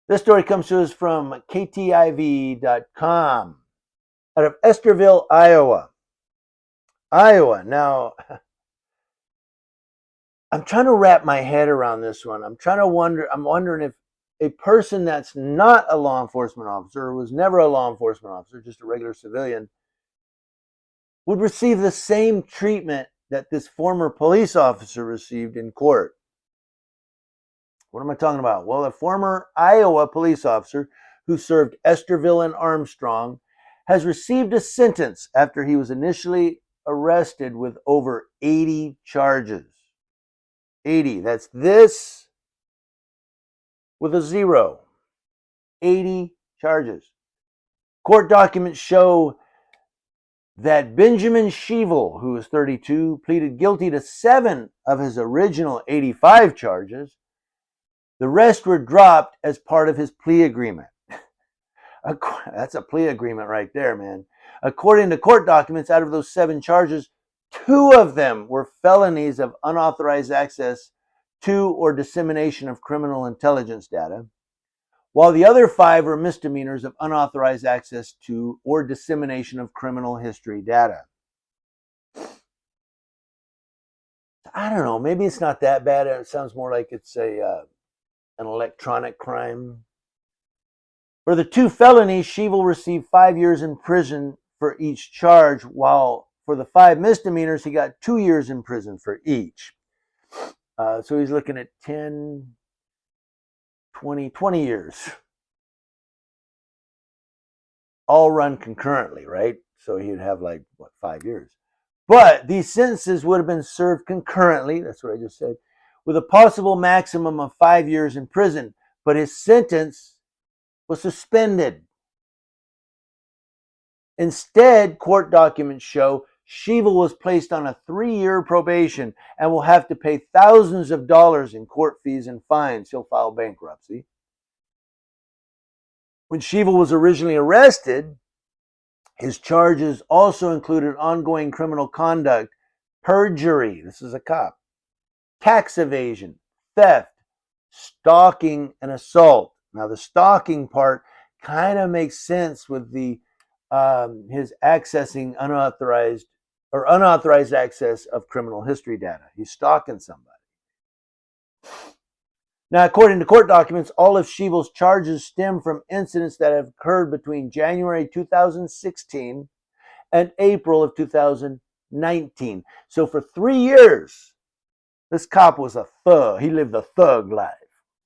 This story comes to us from ktiv.com out of Esterville, Iowa. Now, I'm trying to wrap my head around this one. I'm wondering if a person that's not a law enforcement officer, or was never a law enforcement officer, just a regular civilian, would receive the same treatment that this former police officer received in court. What am I talking about? Well, a former Iowa police officer who served Esterville and Armstrong has received a sentence after he was initially arrested with over 80 charges. 80. That's this with a zero. 80 charges. Court documents show that Benjamin Shevel, who is 32, pleaded guilty to 7 of his original 85 charges. The rest were dropped as part of his plea agreement. That's a plea agreement right there, man. According to court documents, out of those 7 charges, 2 of them were felonies of unauthorized access to or dissemination of criminal intelligence data, while the other 5 were misdemeanors of unauthorized access to or dissemination of criminal history data. I don't know. Maybe it's not that bad. It sounds more like it's an electronic crime. For the 2 felonies, Shevel received 5 years in prison for each charge, while for the 5 misdemeanors, he got 2 years in prison for each. So he's looking at 10, 20 years. All run concurrently, right? So he'd have 5 years. But these sentences would have been served concurrently, that's what I just said, with a possible maximum of 5 years in prison. But his sentence was suspended. Instead, court documents show Shevel was placed on a 3-year probation and will have to pay thousands of dollars in court fees and fines. He'll file bankruptcy. When Shevel was originally arrested, his charges also included ongoing criminal conduct, perjury, this is a cop, tax evasion, theft, stalking, and assault. Now, the stalking part kind of makes sense with the his accessing unauthorized access of criminal history data. He's stalking somebody. Now, according to court documents, all of Shevel's charges stem from incidents that have occurred between January 2016 and April of 2019. So for 3 years, this cop was a thug. He lived a thug life.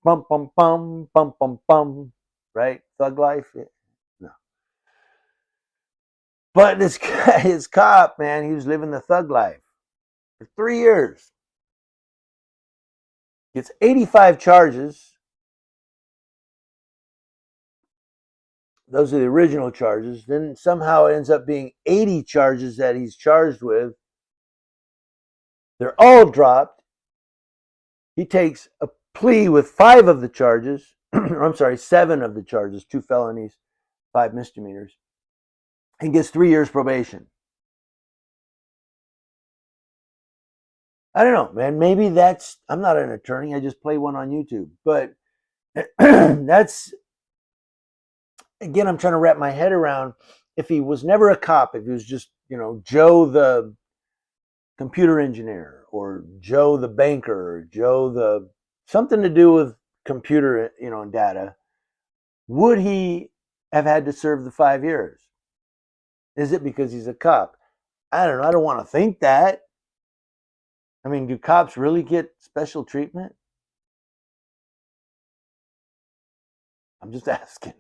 Bum, bum, bum, bum, bum, bum. Right? Thug life? No. But this guy, his cop, man, he was living the thug life for 3 years. Gets 85 charges. Those are the original charges. Then somehow it ends up being 80 charges that he's charged with. They're all dropped. He takes a plea with 5 of the charges. I'm sorry, 7 of the charges, 2 felonies, 5 misdemeanors, and gets 3 years probation. I don't know, man. Maybe I'm not an attorney. I just play one on YouTube. But that's, again, I'm trying to wrap my head around if he was never a cop, if he was just, Joe the computer engineer, or Joe the banker, or Joe the something to do with computer, and data, would he have had to serve the 5 years? Is it because he's a cop? I don't know. I don't want to think that. I mean, do cops really get special treatment? I'm just asking.